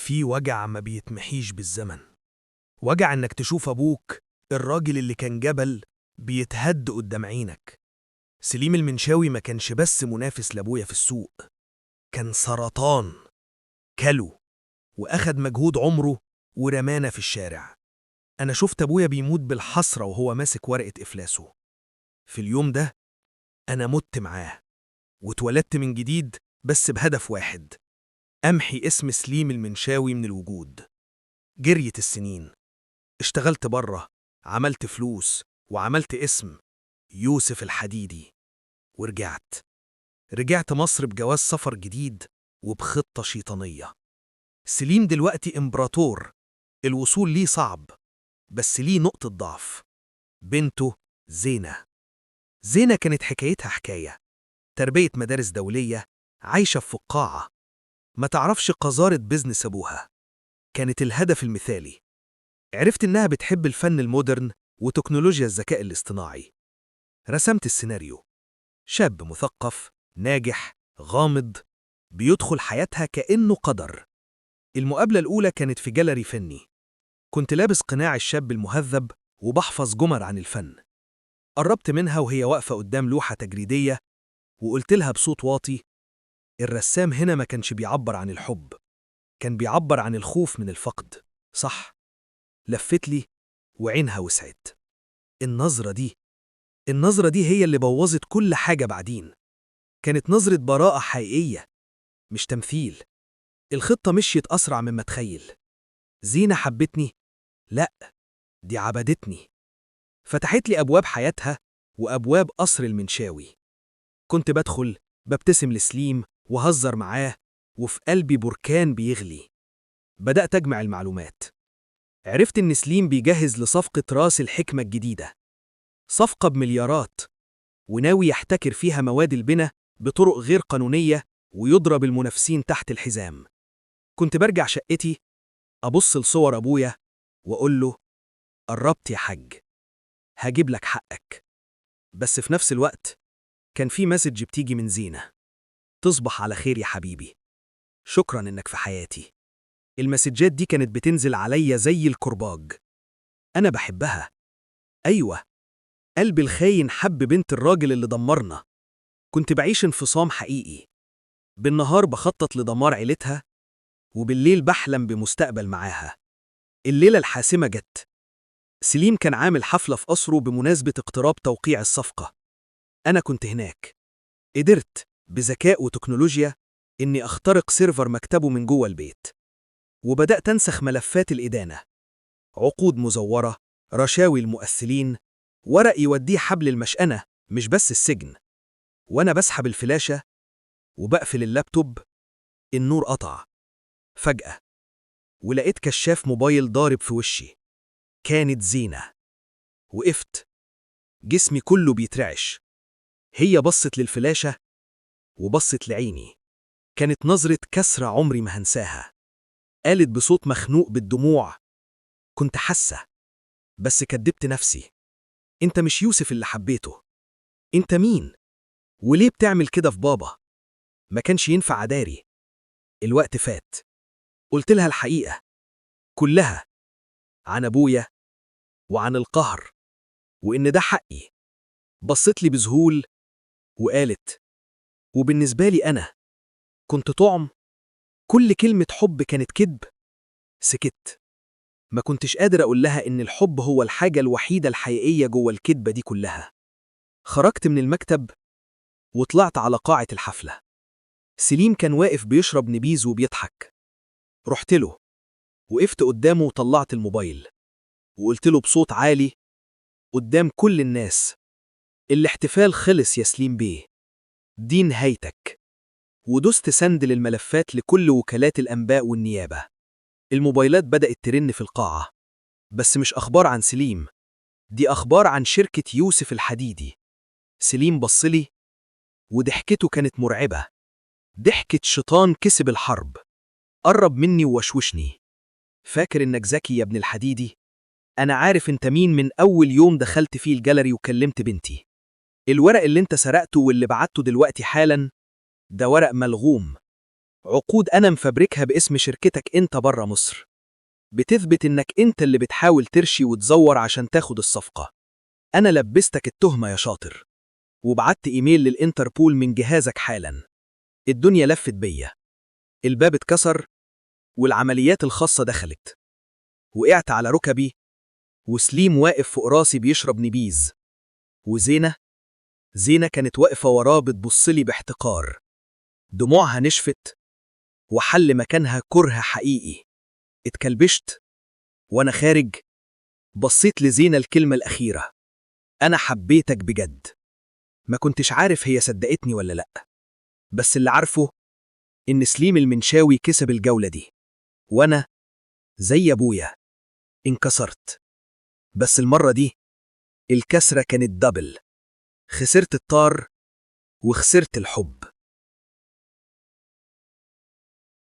في وجع ما بيتمحيش بالزمن. وجع إنك تشوف أبوك الراجل اللي كان جبل بيتهد قدام عينك. سليم المنشاوي ما كانش بس منافس لأبويا في السوق، كان سرطان كلو وأخد مجهود عمره ورمانا في الشارع. أنا شفت أبويا بيموت بالحسرة وهو ماسك ورقة إفلاسه. في اليوم ده أنا مت معاه واتولدت من جديد، بس بهدف واحد: أمحي اسم سليم المنشاوي من الوجود. جريت السنين، اشتغلت بره، عملت فلوس وعملت اسم يوسف الحديدي، ورجعت مصر بجواز سفر جديد وبخطة شيطانية. سليم دلوقتي إمبراطور، الوصول ليه صعب، بس ليه نقطة ضعف: بنته زينة. زينة كانت حكايتها حكاية، تربية مدارس دولية، عايشة في فقاعة، ما تعرفش قذارة بيزنس أبوها. كانت الهدف المثالي. عرفت إنها بتحب الفن المودرن وتكنولوجيا الذكاء الاصطناعي. رسمت السيناريو: شاب مثقف ناجح غامض بيدخل حياتها كأنه قدر. المقابلة الأولى كانت في جاليري فني. كنت لابس قناع الشاب المهذب وبحفظ جمل عن الفن. قربت منها وهي واقفة قدام لوحة تجريدية وقلت لها بصوت واطي: الرسام هنا ما كانش بيعبر عن الحب، كان بيعبر عن الخوف من الفقد. صح؟ لفت لي وعينها وسعت. النظرة دي هي اللي بوظت كل حاجة بعدين. كانت نظرة براءة حقيقية، مش تمثيل. الخطة مشيت أسرع مما تخيل. زينة حبتني؟ لأ، دي عبدتني. فتحت لي أبواب حياتها وأبواب قصر المنشاوي. كنت بدخل ببتسم لسليم وهزر معاه، وفي قلبي بركان بيغلي. بدأت أجمع المعلومات. عرفت إن سليم بيجهز لصفقة راس الحكمة الجديدة، صفقة بمليارات، وناوي يحتكر فيها مواد البناء بطرق غير قانونية ويضرب المنافسين تحت الحزام. كنت برجع شقتي أبص لصور أبويا وأقول له: قربت يا حاج، هجيب لك حقك. بس في نفس الوقت كان في مسج بتيجي من زينة: تصبح على خير يا حبيبي، شكرا إنك في حياتي. المسجات دي كانت بتنزل عليا زي الكرباج. أنا بحبها، أيوة، قلبي الخاين حب بنت الراجل اللي دمرنا. كنت بعيش انفصام حقيقي، بالنهار بخطط لدمار عيلتها، وبالليل بحلم بمستقبل معاها. الليلة الحاسمة جت. سليم كان عامل حفلة في قصره بمناسبة اقتراب توقيع الصفقة. أنا كنت هناك. قدرت بذكاء وتكنولوجيا إني أخترق سيرفر مكتبه من جوه البيت، وبدأت أنسخ ملفات الإدانة، عقود مزورة، رشاوي المؤثلين، ورق يوديه حبل المشأنة مش بس السجن. وأنا بسحب الفلاشة وبقفل اللابتوب، النور قطع فجأة، ولقيت كشاف موبايل ضارب في وشي. كانت زينة. وقفت، جسمي كله بيترعش. هي بصت للفلاشة وبصت لعيني. كانت نظرة كسرة عمري ما هنساها. قالت بصوت مخنوق بالدموع: كنت حاسة، بس كدبت نفسي. انت مش يوسف اللي حبيته. انت مين؟ وليه بتعمل كده في بابا؟ ما كانش ينفع أداري. الوقت فات. قلت لها الحقيقة كلها، عن أبويا وعن القهر، وإن ده حقي. بصت لي بذهول وقالت: وبالنسبة لي أنا كنت طعم؟ كل كلمة حب كانت كذب. سكت. ما كنتش قادر أقول لها إن الحب هو الحاجة الوحيدة الحقيقية جوه الكذبة دي كلها. خرجت من المكتب وطلعت على قاعة الحفلة. سليم كان واقف بيشرب نبيذ وبيضحك. رحت له، وقفت قدامه وطلعت الموبايل وقلت له بصوت عالي قدام كل الناس: الاحتفال خلص يا سليم بيه، دي نهايتك. ودست سند للملفات لكل وكالات الأنباء والنيابة. الموبايلات بدأت ترن في القاعة، بس مش أخبار عن سليم، دي أخبار عن شركة يوسف الحديدي. سليم بصلي وضحكته كانت مرعبة، ضحكة شيطان كسب الحرب. قرب مني ووشوشني: فاكر إنك ذكي يا ابن الحديدي؟ أنا عارف أنت مين من أول يوم دخلت فيه الجاليري وكلمت بنتي. الورق اللي أنت سرقته واللي بعته دلوقتي حالا ده ورق ملغوم، عقود أنا مفبركها باسم شركتك أنت برا مصر، بتثبت إنك أنت اللي بتحاول ترشي وتزور عشان تاخد الصفقة. أنا لبستك التهمة يا شاطر، وبعت إيميل للإنتربول من جهازك حالا. الدنيا لفت بيا، الباب اتكسر والعمليات الخاصة دخلت. وقعت على ركبي، وسليم واقف فوق راسي بيشرب نبيذ، زينة كانت واقفة وراه بتبصلي باحتقار. دموعها نشفت وحل مكانها كره حقيقي. اتكلبشت وأنا خارج، بصيت لزينة الكلمة الأخيرة: أنا حبيتك بجد. ما كنتش عارف هي صدقتني ولا لأ، بس اللي عارفه إن سليم المنشاوي كسب الجولة دي، وأنا زي أبويا انكسرت. بس المرة دي الكسرة كانت دبل، خسرت الطار وخسرت الحب.